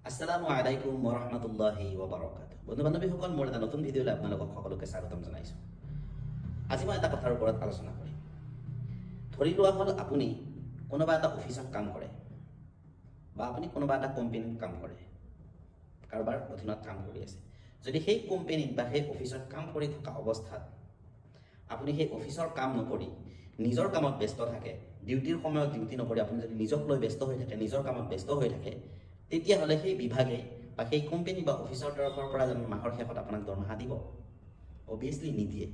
আসসালামু আলাইকুম ওয়া ৰাহমাতুল্লাহি ওয়া বাৰাকাতুহু। বন্ধু-বান্ধৱীসকল, মোৰ এটা নতুন ভিডিঅ'লৈ আপোনালোকক সকলোকে স্বাগতম জনাইছোঁ। আজি মই এটা কথাৰ ওপৰত আলোচনা কৰিম। ধৰি লোৱা হ'ল আপুনি কোনোবা এটা অফিচত কাম কৰে বা আপুনি কোনোবা এটা কোম্পানীত কাম কৰে, কাৰোবাৰ অধীনত কাম কৰি আছে। যদি সেই কোম্পানীত বা সেই অফিচত কাম কৰি থকা অৱস্থাত আপুনি সেই অফিচৰ কাম নকৰি নিজৰ কামত ব্যস্ত থাকে, ডিউটিৰ সময়ত ডিউটি নকৰি আপুনি যদি নিজক লৈ ব্যস্ত হৈ থাকে, নিজৰ কামত ব্যস্ত হৈ থাকে, তেতিয়াহ'লে সেই বিভাগে বা সেই কোম্পানী বা অফিচৰ তৰফৰ পৰা যেন মাহৰ শেষত আপোনাক দৰমহা দিব? অবভিয়াছলি নিদিয়ে।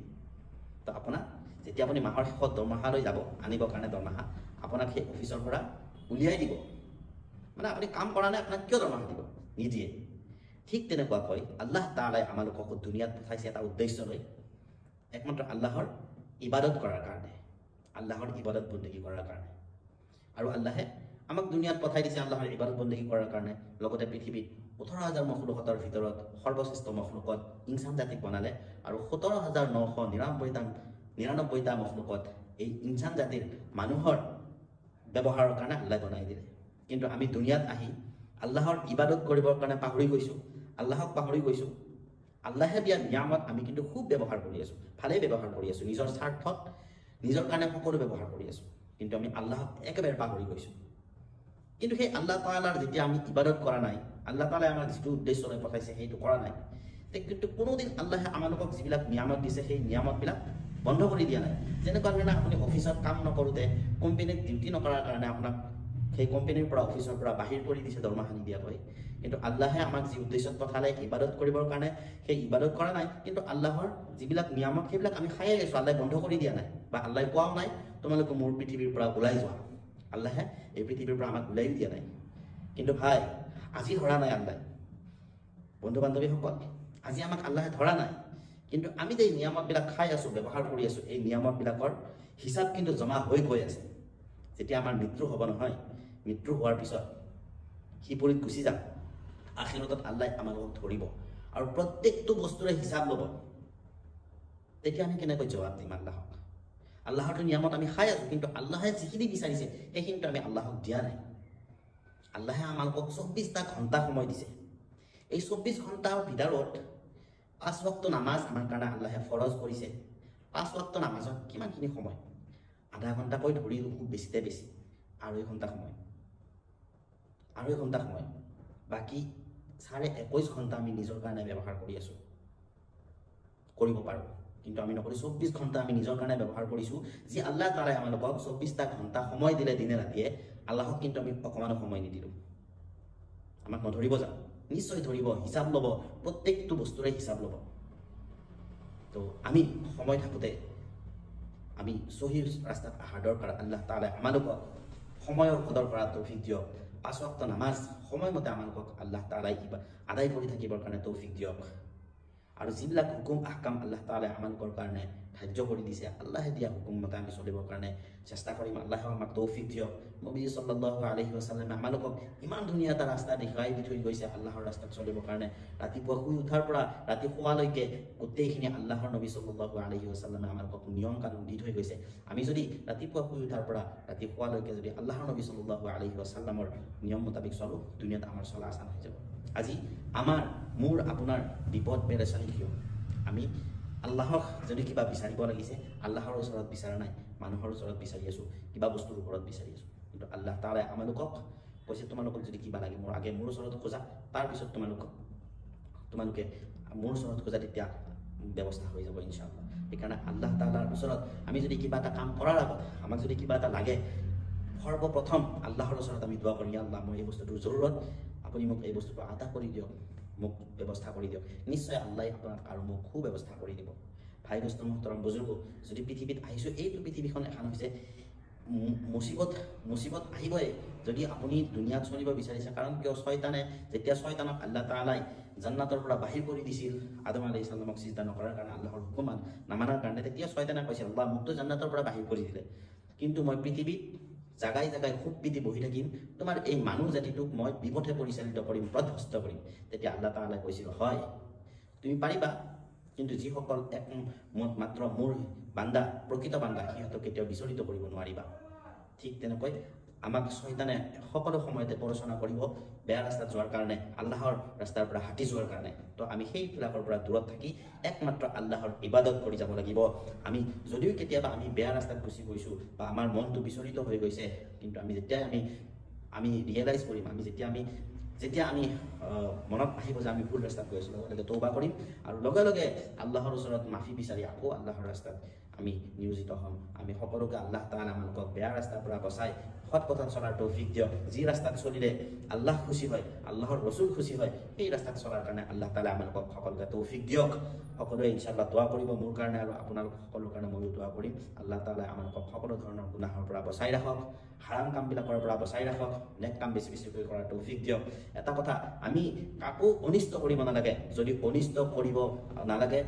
তো আপোনাক যেতিয়া আপুনি মাহৰ শেষত দৰমহালৈ যাব আনিবৰ কাৰণে দৰমহা, আপোনাক সেই অফিচৰ পৰা উলিয়াই দিব। মানে আপুনি কাম কৰা নাই, আপোনাক কিয় দৰমহা দিব? নিদিয়ে। ঠিক তেনেকুৱাকৈ আল্লাহ তাআলাই আমালোকক দুনিয়াত পঠাইছে এটা উদ্দেশ্য লৈ, একমাত্ৰ আল্লাহৰ ইবাদত কৰাৰ কাৰণে, আল্লাহৰ ইবাদত বন্দী কৰাৰ কাৰণে। আৰু আল্লাহে আমাক দুনিয়াত পঠাই দিছে আল্লাহৰ ইবাদত বন্দী কৰাৰ কাৰণে। লগতে পৃথিৱীত 18,000 মখলুকতৰ ভিতৰত সৰ্বশ্ৰেষ্ঠ মখলুকত ইনচান জাতিক বনালে আৰু 17,999টা মখলুকত এই ইনচান জাতিৰ মানুহৰ ব্যৱহাৰৰ কাৰণে আল্লাহ বনাই দিলে। কিন্তু আমি দুনিয়াত আহি আল্লাহৰ ইবাদত কৰিবৰ কাৰণে পাহৰি গৈছোঁ, আল্লাহক পাহৰি গৈছোঁ। আল্লাহে দিয়া নিয়ামত আমি কিন্তু খুব ব্যৱহাৰ কৰি আছোঁ, ভালেই ব্যৱহাৰ কৰি আছোঁ, নিজৰ স্বাৰ্থত নিজৰ কাৰণে সকলো ব্যৱহাৰ কৰি আছোঁ। কিন্তু আমি আল্লাহক একেবাৰে পাহৰি গৈছোঁ। কিন্তু সেই আল্লাহ তাআলাৰ যেতিয়া আমি ইবাদত কৰা নাই, আল্লাহ তাআলাই আমাক যিটো উদ্দেশ্য লৈ পঠাইছে সেইটো কৰা নাই, কিন্তু কোনোদিন আল্লাহে আমালোকক যিবিলাক নিয়ামত দিছে সেই নিয়ামতবিলাক বন্ধ কৰি দিয়া নাই। যেনেকুৱা ধৰণে আপুনি অফিচত কাম নকৰোঁতে, কোম্পানীত ডিউটি নকৰাৰ কাৰণে আপোনাক সেই কোম্পানীৰ পৰা অফিচৰ পৰা বাহিৰ কৰি দিছে দৰমহা নিদিয়াকৈ, কিন্তু আল্লাহে আমাক যি উদ্দেশ্যত পঠালে ইবাদত কৰিবৰ কাৰণে, সেই ইবাদত কৰা নাই। কিন্তু আল্লাহৰ যিবিলাক নিয়ামত সেইবিলাক আমি খায়ে আছোঁ, আল্লাহে বন্ধ কৰি দিয়া নাই বা আল্লাহে কোৱাও নাই তোমালোকে মোৰ পৃথিৱীৰ পৰা ওলাই যোৱা। আল্লাহে এই পৃথিৱীৰ পৰা আমাক ওলাই দিয়া নাই। কিন্তু ভাই, আজি ধৰা নাই আল্লাহ। বন্ধু-বান্ধৱীসকল, আজি আমাক আল্লাহে ধৰা নাই, কিন্তু আমি যে নিয়ামতবিলাক খাই আছোঁ, ব্যৱহাৰ কৰি আছোঁ, এই নিয়ামতবিলাকৰ হিচাপ কিন্তু জমা হৈ গৈ আছে। যেতিয়া আমাৰ মৃত্যু হ'ব নহয়, মৃত্যু হোৱাৰ পিছত সিপুৰীত গুচি যাম, আখিৰতত আল্লাহে আমালোকক ধৰিব আৰু প্ৰত্যেকটো বস্তুৰে হিচাপ ল'ব। তেতিয়া আমি কেনেকৈ জবাব দিম আল্লাহক? আল্লাহৰটো নিয়ামত আমি খাই আছোঁ, কিন্তু আল্লাহে যিখিনি বিচাৰিছে সেইখিনিতো আমি আল্লাহক দিয়া নাই। আল্লাহে আমালোকক 24টা ঘণ্টা সময় দিছে। এই 24 ঘণ্টাৰ ভিতৰত 5 ওয়াক্ত নামাজ আমাৰ কাৰণে আল্লাহে ফৰজ কৰিছে। 5 ওয়াক্ত নামাজত কিমানখিনি সময়? আধা ঘণ্টাকৈ ধৰিলোঁ খুব বেছিতে বেছি, আঢ়ৈ ঘণ্টা সময়, বাকী 21.5 ঘণ্টা আমি নিজৰ কাৰণে ব্যৱহাৰ কৰি আছোঁ, কৰিব পাৰোঁ। কিন্তু আমি নকৰি 24 ঘণ্টা আমি নিজৰ কাৰণে ব্যৱহাৰ কৰিছোঁ। যি আল্লাহ তাআলাই আমালোকক 24টা ঘণ্টা সময় দিলে দিনে ৰাতিয়ে, আল্লাহক কিন্তু আমি অকণমানো সময় নিদিলোঁ। আমাক নধৰিব জানো? নিশ্চয় ধৰিব, হিচাপ ল'ব, প্ৰত্যেকটো বস্তুৰে হিচাপ ল'ব। তো আমি সময় থাকোঁতে আমি সহি ৰাস্তাত অহাৰ দৰকাৰ। আল্লাহ তাআলাই আমালোকক সময়ৰ কদৰ কৰা তৌফিক দিয়ক। 5 ওয়াক্ত নামাজ সময়মতে আমালোকক আল্লাহ তাআলাই আদায় কৰি থাকিবৰ কাৰণে তৌফিক দিয়ক। আৰু যিবিলাক হুকুম আহকাম আল্লাহ তাআলাই আমালোকৰ কাৰণে ধাৰ্য কৰি দিছে, আল্লাহে দিয়া হুকুম মতে আমি চলিবৰ কাৰণে চেষ্টা কৰিম। আল্লাহে আমাক তৌফিক দিয়ক। নবী সাল্লাল্লাহু আলাইহি ওয়াসাল্লামে আমালোকক ইমান ধুনীয়া এটা ৰাস্তা দেখুৱাই দি থৈ গৈছে আল্লাহৰ ৰাস্তাত চলিবৰ কাৰণে। ৰাতিপুৱা শুই উঠাৰ পৰা ৰাতি শোৱালৈকে গোটেইখিনি আল্লাহৰ নবী সাল্লাল্লাহু আলাইহি ওয়াসাল্লামে আমালোকক নিয়ম কানুন দি থৈ গৈছে। আমি যদি ৰাতিপুৱা শুই উঠাৰ পৰা ৰাতি শোৱালৈকে যদি আল্লাহৰ নবী সাল্লাল্লাহু আলাইহি ওয়াসাল্লামৰ নিয়ম মোতাবিক চলোঁ, দুনিয়াত আমাৰ চলা আসান হৈ যাব। আজি মোৰ আপোনাৰ বিপদ পেৰেচানি কিয়? আমি আল্লাহক যদি কিবা বিচাৰিব লাগিছে, আল্লাহৰ ওচৰত বিচৰা নাই, মানুহৰ ওচৰত বিচাৰি আছোঁ, কিবা বস্তুৰ ওপৰত বিচাৰি আছোঁ। কিন্তু আল্লাহ তাআলাই আমালোকক কৈছে তোমালোকক যদি কিবা লাগে মোৰ ওচৰত খোজা, তাৰপিছত তোমালোকে মোৰ ওচৰত খোজা, তেতিয়া ব্যৱস্থা হৈ যাব ইনশাআল্লাহ। সেইকাৰণে আল্লাহ তাআলাৰ ওচৰত আমি যদি কিবা এটা কাম কৰাৰ আগত আমাক যদি কিবা এটা লাগে, সৰ্বপ্ৰথম আল্লাহৰ ওচৰত আমি দোৱা কৰিম, আল্লাহ মোৰ এই বস্তুটোৰ জৰুৰত, আপুনি মোক এই বস্তুটো আদা কৰি দিয়ক, মোক ব্যৱস্থা কৰি দিয়ক। নিশ্চয় আল্লাহ আপোনাক আৰু মোক সুব্যৱস্থা কৰি দিব। ভাই দোস্ত মহতৰম বুজুৰ্গ, যদি পৃথিৱীত আহিছোঁ, এইটো পৃথিৱীখন এখন হৈছে মুচিবত আহিবই যদি আপুনি দুনিয়াত চলিব বিচাৰিছে। কাৰণ কিয়? যেতিয়া শয়তানক আল্লাহ তাআলাই জান্নাতৰ পৰা বাহিৰ কৰি দিছিল আদম আলাইহিস সালামক সিজদা নকৰাৰ কাৰণে, আল্লাহৰ হুকুম নামানাৰ কাৰণে, তেতিয়া শয়তানে কৈছিল আল্লাহ মোকতো জান্নাতৰ পৰা বাহিৰ কৰি দিলে, কিন্তু মই পৃথিৱীত জাগাই জাগাই খুব পিটি বহি থাকিম, তোমাৰ এই মানুহ জাতিটোক মই বিপথে পৰিচালিত কৰিম, পথভ্ৰষ্ট কৰিম। তেতিয়া আল্লাহ তাআলাই কৈছিল হয় তুমি পাৰিবা, কিন্তু যিসকল মাত্ৰ মোৰ বান্দা, প্ৰকৃত বান্দা, সিহঁতক কেতিয়াও বিচলিত কৰিব নোৱাৰিবা। ঠিক তেনেকৈ আমাক শয়তানে সকলো সময়তে প্ৰৰোচনা কৰিব বেয়া ৰাস্তাত যোৱাৰ কাৰণে আল্লাহৰ ৰাস্তাৰ পৰা হাঁটি যোৱাৰ কাৰণে তো আমি সেইবিলাকৰ পৰা দূৰত থাকি একমাত্ৰ আল্লাহৰ ইবাদত কৰি যাব লাগিব আমি যদিও কেতিয়াবা আমি বেয়া ৰাস্তাত গুচি গৈছোঁ বা আমাৰ মনটো বিচলিত হৈ গৈছে কিন্তু আমি যেতিয়া আমি ৰিয়েলাইজ কৰিম আমি যেতিয়া আমি মনত আহিব যে আমি ভুল ৰাস্তাত গৈ আছোঁ লগে তৌবা কৰিম আৰু লগে লগে আল্লাহৰ ওচৰত মাফি বিচাৰি আকৌ আল্লাহৰ ৰাস্তাত আমি নিয়োজিত হ'ম আমি সকলোকে আল্লাহ তাআলা আমাক বেয়া ৰাস্তাৰ পৰা বচাই সৎ পথত চলাৰ তৌফিক দিয়ক যি ৰাস্তাত চলিলে আল্লাহ খুশি হয় আল্লাহৰ ৰসুল খুশি হয় সেই ৰাস্তাত চলাৰ কাৰণে আল্লাহ তাআলা আমাক সকলোকে তৌফিক দিয়ক সকলোৱে ইনশাআল্লাহ দোয়া কৰিব মোৰ কাৰণে আৰু আপোনালোক সকলোৰ কাৰণে ময়ো দোয়া কৰিম আল্লাহ তাআলা আমাক সকলো ধৰণৰ গুনাহৰ পৰা বচাই ৰাখক হাৰাম কামবিলাকৰ পৰা বচাই ৰাখক নেক কাম বেছি বেছিকৈ কৰাৰ তৌফিক দিয়ক এটা কথা আমি কাকো অনিষ্ট কৰিব নালাগে যদি অনিষ্ট কৰিব নালাগে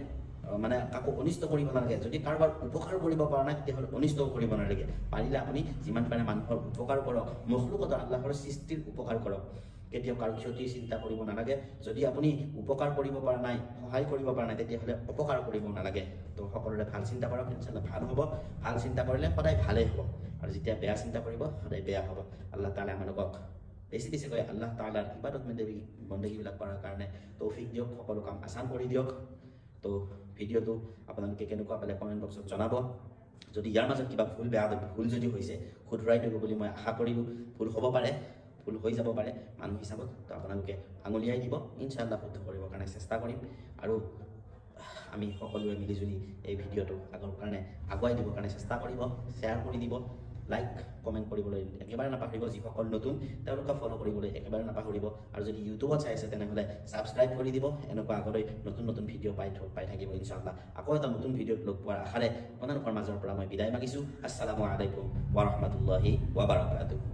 মানে কাকো অনিষ্ট কৰিব নালাগে যদি কাৰোবাৰ উপকাৰ কৰিব পৰা নাই তেতিয়াহ'লে অনিষ্ট কৰিব নালাগে পাৰিলে আপুনি যিমান পাৰে মানুহৰ উপকাৰ কৰক মখলুকতৰ আল্লাহৰ সৃষ্টিৰ উপকাৰ কৰক কেতিয়াও কাৰো ক্ষতি চিন্তা কৰিব নালাগে যদি আপুনি উপকাৰ কৰিব পৰা নাই সহায় কৰিব পৰা নাই তেতিয়াহ'লে অপকাৰ কৰিব নালাগে তো সকলোৰে ভাল চিন্তা কৰক ইনশাআল্লাহ ভাল হ'ব ভাল চিন্তা কৰিলে সদায় ভালেই হ'ব আৰু যেতিয়া বেয়া চিন্তা কৰিব সদায় বেয়া হ'ব আল্লাহ তাআলা আমাক বেছি বেছিকৈ আল্লাহ তাআলাৰ ইবাদত বন্দেগীবিলাক কৰাৰ কাৰণে তৌফিক দিয়ক সকলো কাম আসান কৰি দিয়ক তো ভিডিঅ'টো আপোনালোকে কেনেকুৱা পালে কমেণ্ট বক্সত জনাব যদি ইয়াৰ মাজত কিবা ভুল যদি হৈছে শুধৰাই দিব বুলি মই আশা কৰিলোঁ ভুল হ'ব পাৰে ভুল হৈ যাব পাৰে মানুহ হিচাপত তো আপোনালোকে আঙুলিয়াই দিব ইনশাআল্লাহ শুদ্ধ কৰিবৰ কাৰণে চেষ্টা কৰিম আৰু আমি সকলোৱে মিলিজুলি এই ভিডিঅ'টো আগুৱাই দিবৰ কাৰণে চেষ্টা কৰিব শ্বেয়াৰ কৰি দিব লাইক কমেণ্ট কৰিবলৈ একেবাৰে নাপাহৰিব যিসকল নতুন তেওঁলোকক ফ'ল' কৰিবলৈ একেবাৰে নাপাহৰিব আৰু যদি ইউটিউবত চাই আছে তেনেহ'লে ছাবস্ক্ৰাইব কৰি দিব এনেকুৱা আগলৈ নতুন ভিডিঅ' পাই থাকিব ইনশাআল্লাহ আকৌ এটা নতুন ভিডিঅ'ত লগ পোৱাৰ আশাৰে আপোনালোকৰ মাজৰ পৰা মই বিদায় মাগিছোঁ আসসালামু আলাইকুম ওয়া ৰাহমাতুল্লাহি ওয়া বাৰাকাতুহু